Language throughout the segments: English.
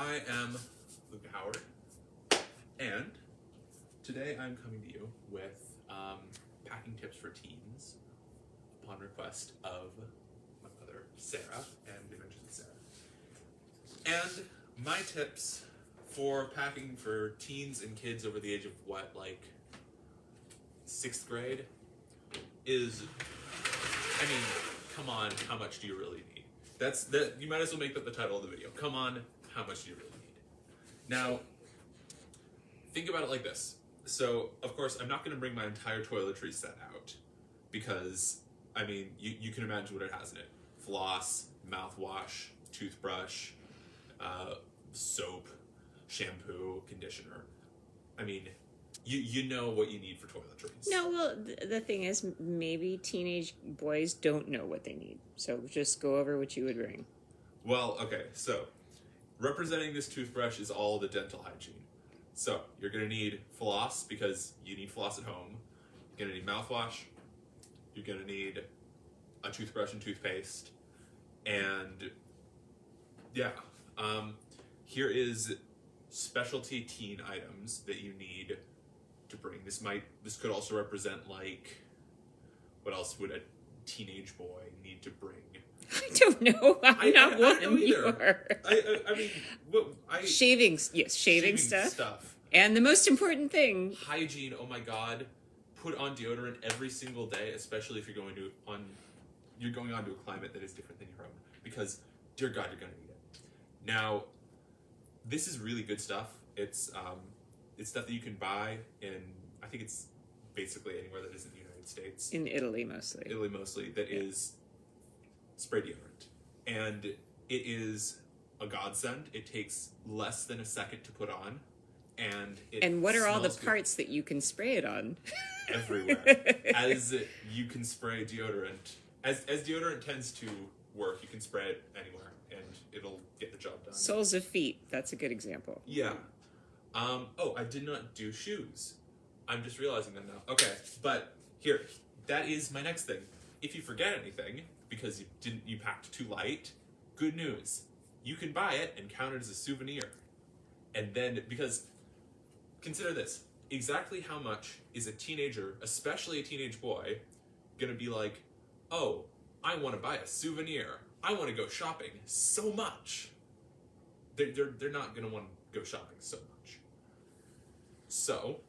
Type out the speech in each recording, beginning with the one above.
I am Lucca Howard, and today I'm coming to you with packing tips for teens upon request of my mother, Sarah, and the Adventures of Sarah. And my tips for packing for teens and kids over the age of what, like 6th grade, is, I mean, come on, how much do you really need? That you might as well make that the title of the video. Come on, how much do you really need? Now, think about it like this. So, of course, I'm not going to bring my entire toiletry set out because, I mean, you can imagine what it has in it. Floss, mouthwash, toothbrush, soap, shampoo, conditioner. I mean, you know what you need for toiletries. No, well, the thing is, maybe teenage boys don't know what they need. So just go over what you would bring. Well, okay, so representing this toothbrush is all the dental hygiene. So you're going to need floss because you need floss at home. You're going to need mouthwash. You're going to need a toothbrush and toothpaste. And yeah, here is specialty teen items that you need to bring. This could also represent, like, what else would a teenage boy need to bring? I don't know. I'm not one. I don't know either. I mean, shaving stuff. And the most important thing, hygiene. Oh my God, put on deodorant every single day, especially if you're going onto a climate that is different than your own. Because, dear God, you're going to need it. Now, this is really good stuff. It's stuff that you can buy in, I think it's basically anywhere that isn't the United States. In Italy mostly. That is spray deodorant. And it is a godsend. It takes less than a second to put on. And what are all the parts that you can spray it on? Everywhere. As you can spray deodorant. As deodorant tends to work, you can spray it anywhere and it'll get the job done. Soles of feet, that's a good example. Yeah. I did not do shoes. I'm just realizing that now. Okay, but here, that is my next thing. If you forget anything because you packed too light, good news. You can buy it and count it as a souvenir. And then, because consider this, exactly how much is a teenager, especially a teenage boy, gonna be like, oh, I want to buy a souvenir. I want to go shopping so much. They're not gonna want to go shopping so much. So,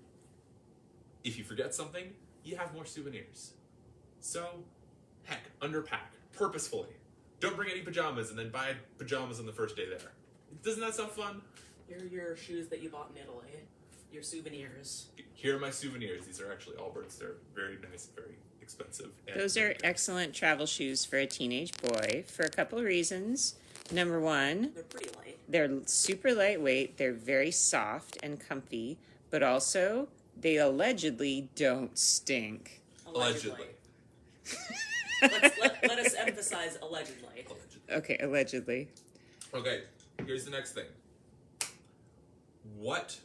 if you forget something, you have more souvenirs. So, heck, underpack, purposefully. Don't bring any pajamas and then buy pajamas on the first day there. Doesn't that sound fun? Here are your shoes that you bought in Italy. Your souvenirs. Here are my souvenirs. These are actually Allbirds. They're very nice, very expensive. Those are excellent travel shoes for a teenage boy for a couple of reasons. Number one, they're pretty light. They're super lightweight. They're very soft and comfy. But also, they allegedly don't stink. Allegedly. Let us emphasize allegedly. Okay, allegedly. Okay, here's the next thing. What,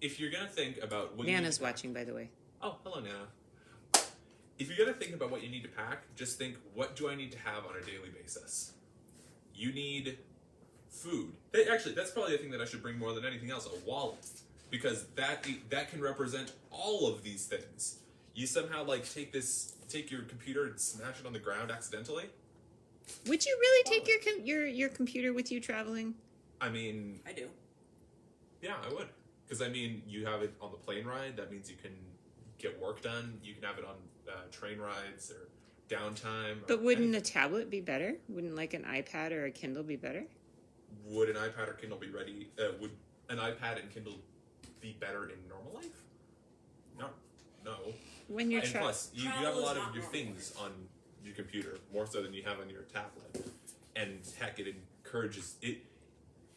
if you're going to think about what Nana's watching, by the way. Oh, hello, Nana. If you're going to think about what you need to pack, just think, what do I need to have on a daily basis? You need food. Actually, that's probably the thing that I should bring more than anything else, a wallet. Because that can represent all of these things. You somehow, like, take your computer and smash it on the ground accidentally? Would you really take your computer with you traveling? I mean... I do. Yeah, I would. Because, I mean, you have it on the plane ride. That means you can get work done. You can have it on train rides or downtime. But wouldn't a tablet be better? Wouldn't, like, an iPad or a Kindle be better? Would an iPad or Kindle be ready? Would an iPad and Kindle be better in normal life? No. When you're and plus, you have a lot of your things on your computer, more so than you have on your tablet. And heck, it encourages it.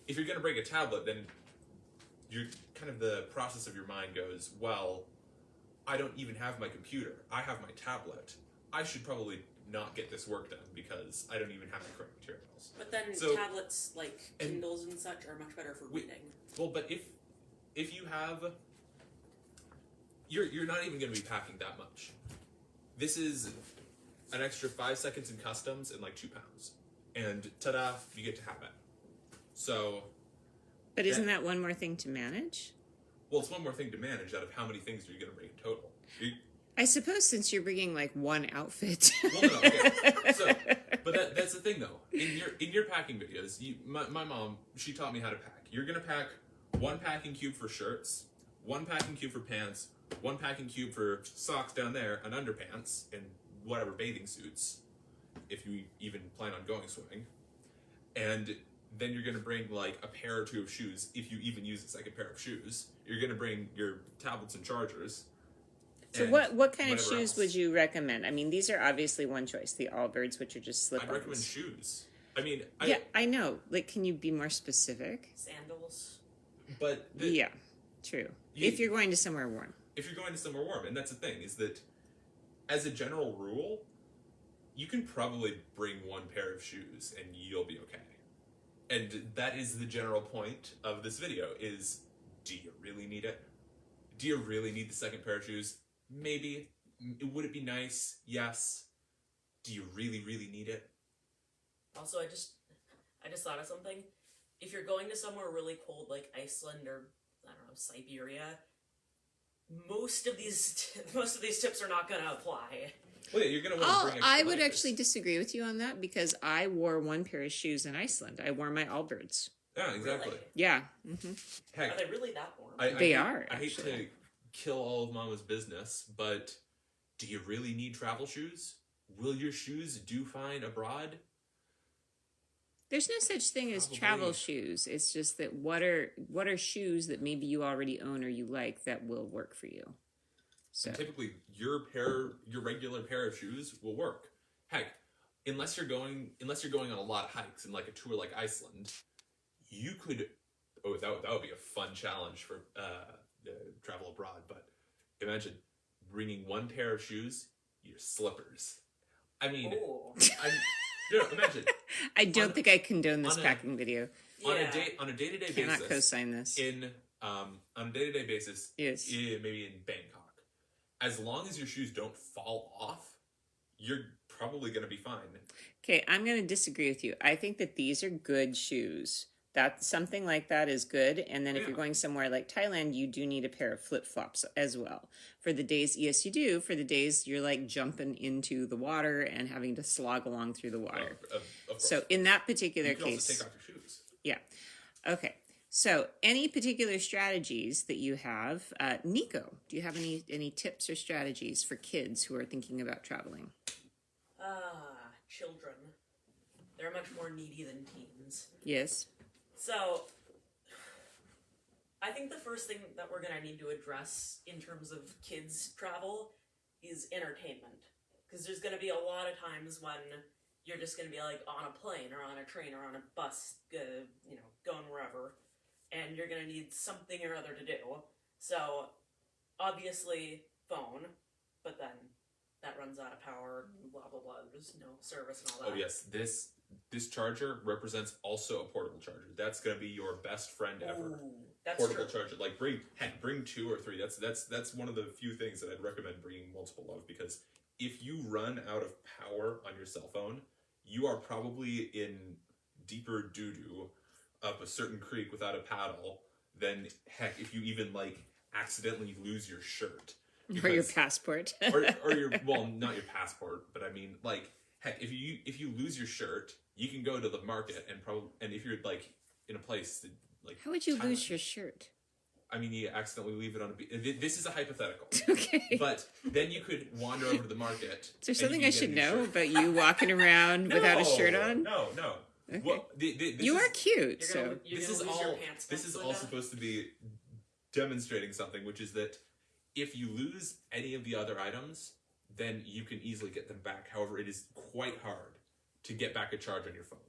If you're going to break a tablet, then you're kind of the process of your mind goes, well, I don't even have my computer. I have my tablet. I should probably not get this work done because I don't even have the correct materials. But then tablets like Kindles and such are much better for reading. Well, but if you have, you're not even going to be packing that much. This is an extra 5 seconds in customs and like 2 pounds. And ta-da, you get to have it. So But isn't that one more thing to manage? Well, it's one more thing to manage out of how many things are you going to bring in total. I suppose since you're bringing like one outfit. Well, no, okay. So, but that's the thing though. In your packing videos, my mom, she taught me how to pack. You're going to pack one packing cube for shirts, one packing cube for pants, one packing cube for socks down there, and underpants, and whatever bathing suits, if you even plan on going swimming. And then you're going to bring like a pair or two of shoes, if you even use a second pair of shoes. You're going to bring your tablets and chargers. So what kind of shoes would you recommend? I mean, these are obviously one choice, the Allbirds, which are just slip-ons. I'd recommend shoes. I mean, yeah, I know. Like, can you be more specific? Sandals. But yeah, true. If you're going to somewhere warm. If you're going to somewhere warm, and that's the thing, is that as a general rule, you can probably bring one pair of shoes and you'll be okay. And that is the general point of this video, is do you really need it? Do you really need the second pair of shoes? Maybe. Would it be nice? Yes. Do you really, really need it? Also, I just thought of something. If you're going to somewhere really cold like Iceland or, I don't know, Siberia, most of these tips are not going to apply. Well, yeah, you're going to want to bring extra I would blankets. actually disagree with you on that because I wore one pair of shoes in Iceland. I wore my Allbirds. Yeah, exactly. Really? Yeah. Heck, Are they really that warm? I They are, I hate actually. to kill all of Mama's business, but do you really need travel shoes? Will your shoes do fine abroad? There's no such thing as Probably. travel shoes. It's just that what are shoes that maybe you already own or you like that will work for you. So And typically, your regular pair of shoes will work. Heck, unless you're going on a lot of hikes and like a tour like Iceland, you could. Oh, that would be a fun challenge for travel abroad. But imagine bringing one pair of shoes, your slippers. I mean, imagine. I don't think I condone this packing video. On a day-to-day Cannot basis, co-sign this. on a day-to-day basis, Yes. maybe in Bangkok, as long as your shoes don't fall off, you're probably going to be fine. Okay, I'm going to disagree with you. I think that these are good shoes. That something like that is good. And then if you're going somewhere like Thailand, you do need a pair of flip-flops as well. For the days, yes, you do. For the days you're like jumping into the water and having to slog along through the water. Of course. So in that particular You can case, also take off your shoes. yeah. Okay. So any particular strategies that you have, Nico, do you have any tips or strategies for kids who are thinking about traveling? Children. They're much more needy than teens. Yes. So, I think the first thing that we're going to need to address in terms of kids' travel is entertainment. Because there's going to be a lot of times when you're just going to be like on a plane or on a train or on a bus, going wherever, and you're going to need something or other to do. So, obviously, phone, but then that runs out of power, blah, blah, blah, there's no service and all that. Oh yes, this charger represents also a portable charger. That's going to be your best friend ever. Ooh, that's Portable true. charger, like bring 2 or 3. That's one of the few things that I'd recommend bringing multiple of, because if you run out of power on your cell phone, you are probably in deeper doo-doo up a certain creek without a paddle than, heck, if you even like accidentally lose your shirt. Or your passport. or your, well, not your passport, but I mean, like, heck, if you lose your shirt, you can go to the market and if you're like in a place that, like, How would you Thailand, lose your shirt? I mean, you accidentally leave it on a beach. This is a hypothetical. Okay. But then you could wander over to the market. Is there and something you I can should get a new know shirt. about you walking around without a shirt on? No. Okay. Well, You are cute, You're so gonna this is lose your all. pants This back, is Linda? all supposed to be demonstrating something, which is that if you lose any of the other items, then you can easily get them back. However, it is quite hard to get back a charge on your phone.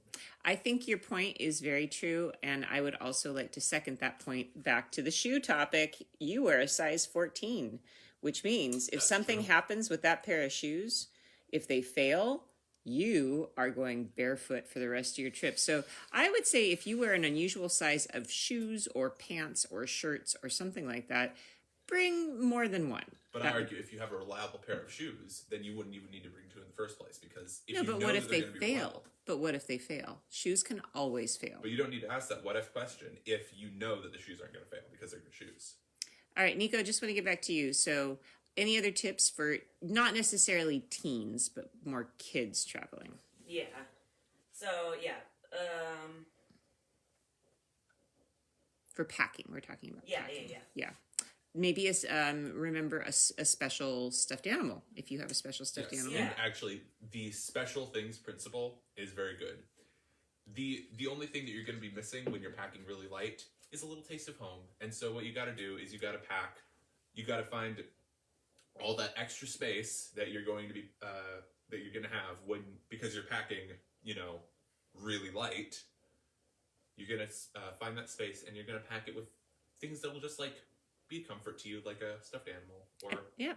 I think your point is very true, and I would also like to second that point back to the shoe topic. You wear a size 14, which means if That's something true. happens with that pair of shoes, if they fail, you are going barefoot for the rest of your trip. So I would say if you wear an unusual size of shoes or pants or shirts or something like that, bring more than one. But I argue if you have a reliable pair of shoes, then you wouldn't even need to bring two in the first place, because if you but know what that if they're they going to be fail? reliable. But what if they fail? Shoes can always fail. But you don't need to ask that what if question if you know that the shoes aren't going to fail because they're good shoes. All right, Nico, just want to get back to you. So, any other tips for not necessarily teens, but more kids traveling? Yeah. So, yeah. For packing, we're talking about packing. Yeah. Maybe remember a special stuffed animal, if you have a special stuffed animal. And actually, the special things principle is very good. The only thing that you're going to be missing when you're packing really light is a little taste of home. And so what you got to do is you got to pack, you got to find all that extra space that you're going to be that you're going to have because you're packing, really light. You're going to find that space, and you're going to pack it with things that will just be a comfort to you, like a stuffed animal or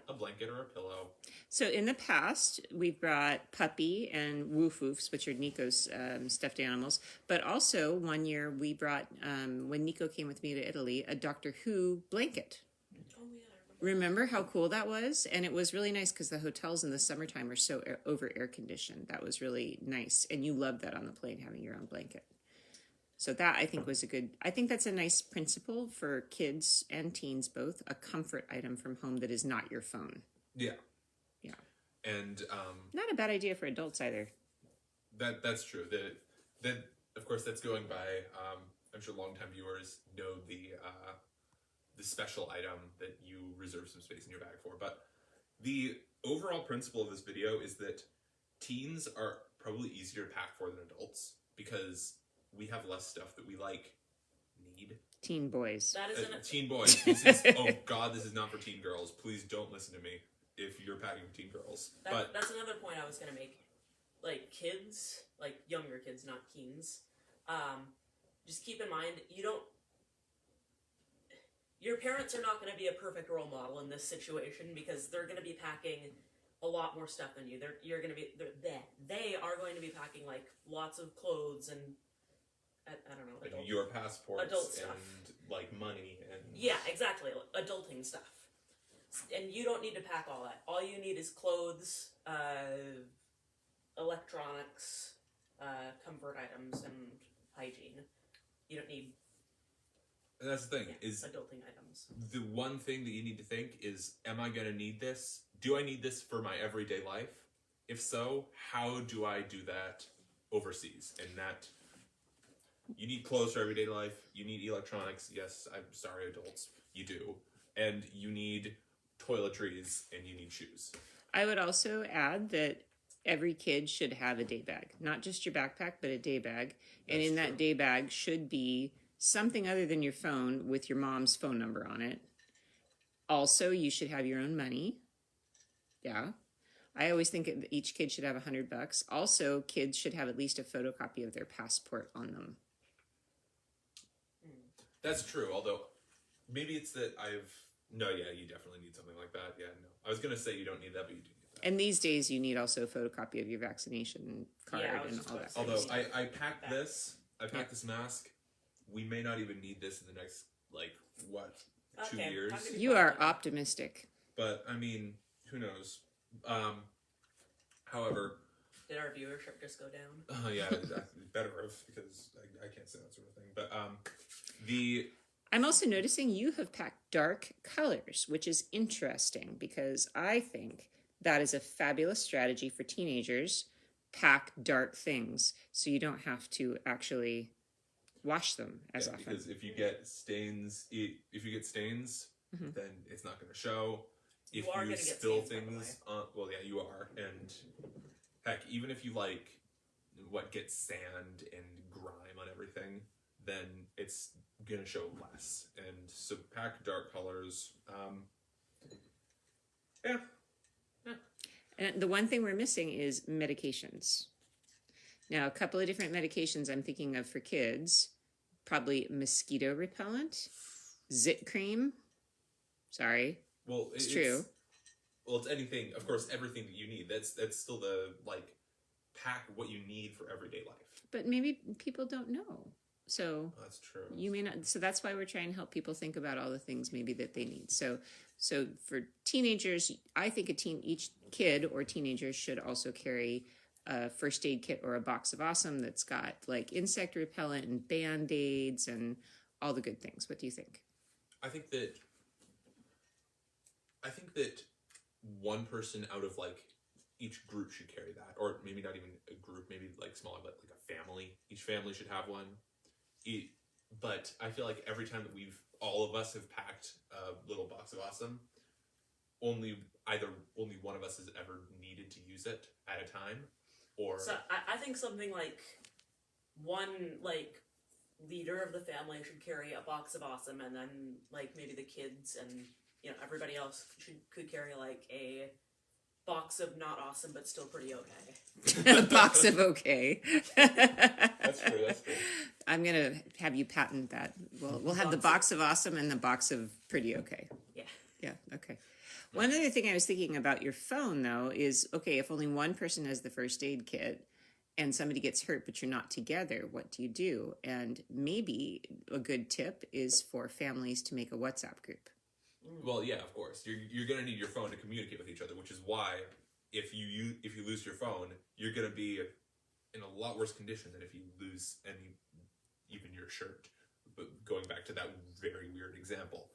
a blanket or a pillow. So in the past, we've brought Puppy and Woof Woofs, which are Nico's stuffed animals. But also one year we brought, when Nico came with me to Italy, a Doctor Who blanket. Oh, yeah. Remember how cool that was? And it was really nice because the hotels in the summertime are so over air conditioned. That was really nice. And you loved that on the plane, having your own blanket. So that, I think, I think that's a nice principle for kids and teens both, a comfort item from home that is not your phone. Yeah. Yeah. And not a bad idea for adults either. That's true. That of course, that's going by, I'm sure longtime viewers know the special item that you reserve some space in your bag for. But the overall principle of this video is that teens are probably easier to pack for than adults, because we have less stuff that we need. Teen boys. That is teen boys. Oh God, this is not for teen girls. Please don't listen to me if you're packing for teen girls. That's another point I was gonna make. Kids, younger kids, not teens. Just keep in mind, your parents are not going to be a perfect role model in this situation, because they're going to be packing a lot more stuff than you. They are going to be packing lots of clothes and I don't know, your passports adult stuff. And money and exactly, adulting stuff. And you don't need to pack all that. All you need is clothes, electronics, comfort items, and hygiene. You don't need. And that's the thing, is adulting items. The one thing that you need to think is, am I going to need this? Do I need this for my everyday life? If so, how do I do that overseas? And that, you need clothes for everyday life, you need electronics, yes, I'm sorry adults, you do. And you need toiletries, and you need shoes. I would also add that every kid should have a day bag. Not just your backpack, but a day bag. And in that day bag should be something other than your phone with your mom's phone number on it. Also, you should have your own money. Yeah. I always think each kid should have $100. Also, kids should have at least a photocopy of their passport on them. That's true, although maybe it's that you definitely need something like that. Yeah, no. I was going to say you don't need that, but you do need that. And these days you need also a photocopy of your vaccination card and all that. Although I packed this mask. We may not even need this in the next, 2 years? You are optimistic. But, I mean, who knows? However... Did our viewership just go down? Yeah, better have, because I can't say that sort of thing. But, I'm also noticing you have packed dark colors, which is interesting, because I think that is a fabulous strategy for teenagers. Pack dark things, so you don't have to actually wash them as often. Because if you get stains, mm-hmm. then it's not going to show. If you are you going to get spill stains, things on, well, yeah, you are. And heck, even if you get sand and grime on everything, then it's going to show less. And so pack dark colors. Yeah. And the one thing we're missing is medications. Now, a couple of different medications I'm thinking of for kids. Probably mosquito repellent, zit cream. Sorry. Well, it's true. Well, it's anything, of course, everything that you need. That's still the, pack what you need for everyday life. But maybe people don't know. So That's true. you may not. So that's why we're trying to help people think about all the things maybe that they need. So for teenagers, I think each kid or teenager should also carry a first aid kit or a box of awesome that's got like insect repellent and Band-Aids and all the good things. What do you think? I think that one person out of like each group should carry that, or maybe not even a group, maybe like smaller, but like a family. Each family should have one. But I feel like every time that all of us have packed a little box of awesome, only one of us has ever needed to use it at a time. Or so I think something like one like leader of the family should carry a box of awesome, and then like maybe the kids and everybody else could carry like a box of not awesome but still pretty okay. A box of okay. That's true. I'm gonna have you patent that. We'll have the box of awesome and the box of pretty okay. Yeah. Okay. One other thing I was thinking about your phone though is, okay, if only one person has the first aid kit and somebody gets hurt but you're not together, what do you do? And maybe a good tip is for families to make a WhatsApp group. Well, yeah, of course. You're gonna need your phone to communicate with each other, which is why if you lose your phone, you're gonna be in a lot worse condition than if you lose even your shirt. But going back to that very weird example,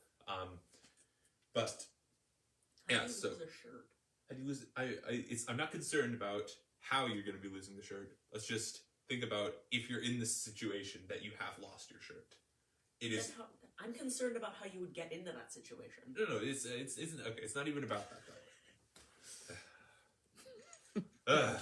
but yeah, so how do you lose? I'm not concerned about how you're gonna be losing the shirt. Let's just think about if you're in this situation that you have lost your shirt. It is. I'm concerned about how you would get into that situation. No, it's okay. It's not even about that.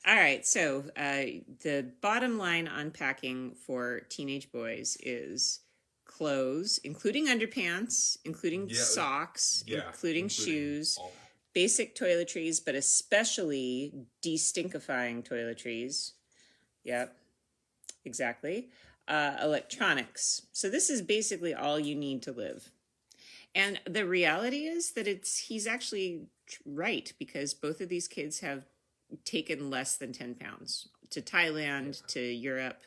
All right, so the bottom line on packing for teenage boys is clothes, including underpants, including socks, including shoes, basic toiletries, but especially de-stinkifying toiletries. Yep, exactly. Electronics. So this is basically all you need to live. And the reality is that he's actually right, because both of these kids have taken less than 10 pounds to Thailand, to Europe.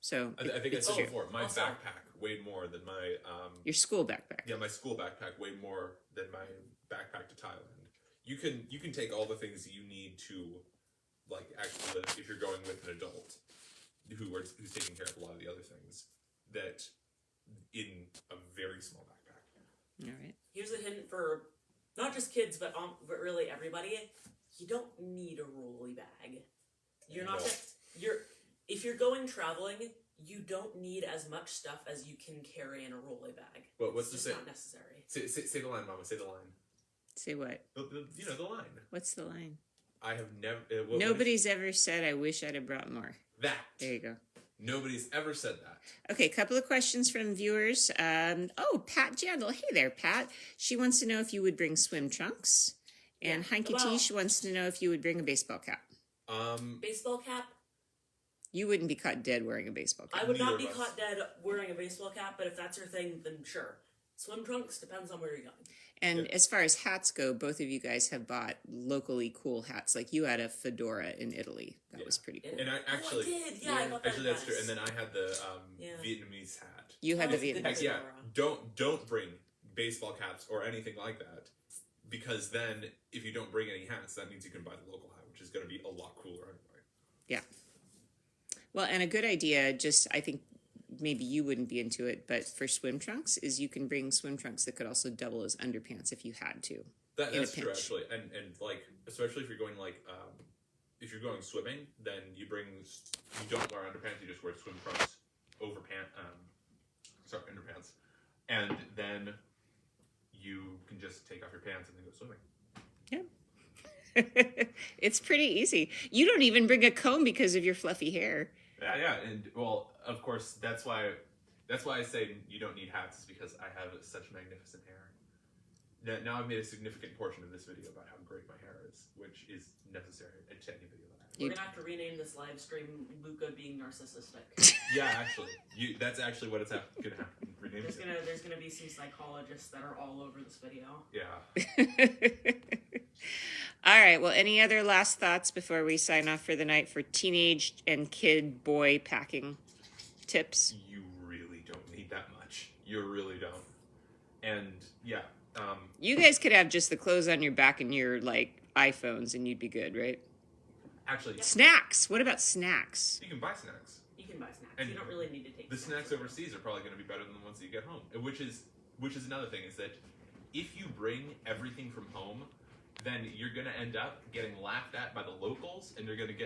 So I think I said before, my backpack weighed more than my your school backpack. Yeah, my school backpack weighed more than my backpack to Thailand. You can take all the things that you need to like actually live if you're going with an adult who's taking care of a lot of the other things, that in a very small backpack. All right. Here's a hint for not just kids, but really everybody. You don't need a rolly bag. If you're going traveling, you don't need as much stuff as you can carry in a rolly bag. But what's it's not necessary. Say the line, Mama. Say the line. Say what? The line. What's the line? I have never. Nobody's ever said, "I wish I'd have brought more." That. There you go. Nobody's ever said that. Okay, a couple of questions from viewers. Pat Jandal. Hey there, Pat. She wants to know if you would bring swim trunks. And Hanky Tish wants to know if you would bring a baseball cap. Baseball cap? You wouldn't be caught dead wearing a baseball cap. I would not be caught dead wearing a baseball cap, but if that's your thing, then sure. Swim trunks depends on where you're going. And as far as hats go, both of you guys have bought locally cool hats. Like you had a fedora in Italy. That was pretty cool. And I did. Yeah, I got that. Actually, that's true. And then I had the Vietnamese hat. You had the Vietnamese hat. Yeah, don't bring baseball caps or anything like that. Because then, if you don't bring any hats, that means you can buy the local hat, which is going to be a lot cooler anyway. Yeah. Well, and a good idea, I think maybe you wouldn't be into it, but for swim trunks, is you can bring swim trunks that could also double as underpants if you had to. That's true, actually. And like, especially if you're going if you're going swimming, then you don't wear underpants, you just wear swim trunks over underpants. And then you can just take off your pants and then go swimming. Yeah. It's pretty easy. You don't even bring a comb because of your fluffy hair. Yeah, and well, of course, that's why I say you don't need hats, is because I have such magnificent hair. Now I've made a significant portion of this video about how great my hair is, which is necessary to any video that I have. We're gonna have to rename this live stream "Lucca being narcissistic." Yeah, actually, that's actually what it's gonna happen. There's gonna be some psychologists that are all over this video. Yeah. All right. Well, any other last thoughts before we sign off for the night for teenage and kid boy packing tips. You really don't need that much. You really don't. And yeah, You guys could have just the clothes on your back and your like iPhones, and you'd be good, right? actually, Snacks. What about snacks? you can buy snacks. You can buy snacks. And you don't really need to take The snacks overseas are probably going to be better than the ones that you get home. Which is another thing, is that if you bring everything from home, then you're going to end up getting laughed at by the locals, and you're going to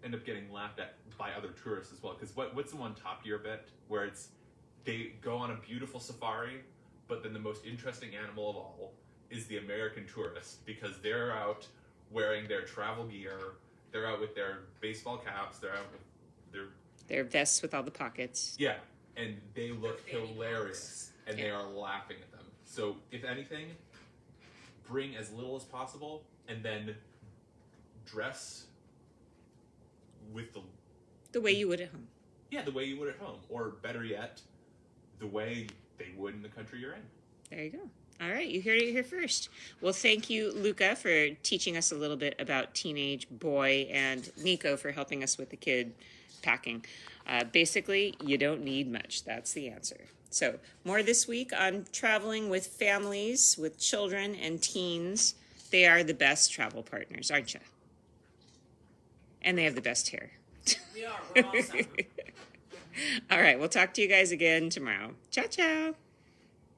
end up getting laughed at by other tourists as well. Because what's the one Top Gear bit where it's they go on a beautiful safari, but then the most interesting animal of all is the American tourist, because they're out wearing their travel gear, they're out with their baseball caps, they're out with Their vests with all the pockets. yeah, and they look Their fanny hilarious, and they are laughing at them. So, if anything, bring as little as possible, and then dress with The way you would at home. the way you would at home, or better yet, the way they would in the country you're in. There you go. All right, you heard it here first. Well, thank you, Lucca, for teaching us a little bit about teenage boy, and Nico for helping us with the kid packing. Basically, you don't need much. That's the answer. So, more this week on traveling with families, with children and teens. They are the best travel partners, aren't you? And they have the best hair. We are. We're awesome. All right, we'll talk to you guys again tomorrow. Ciao, ciao.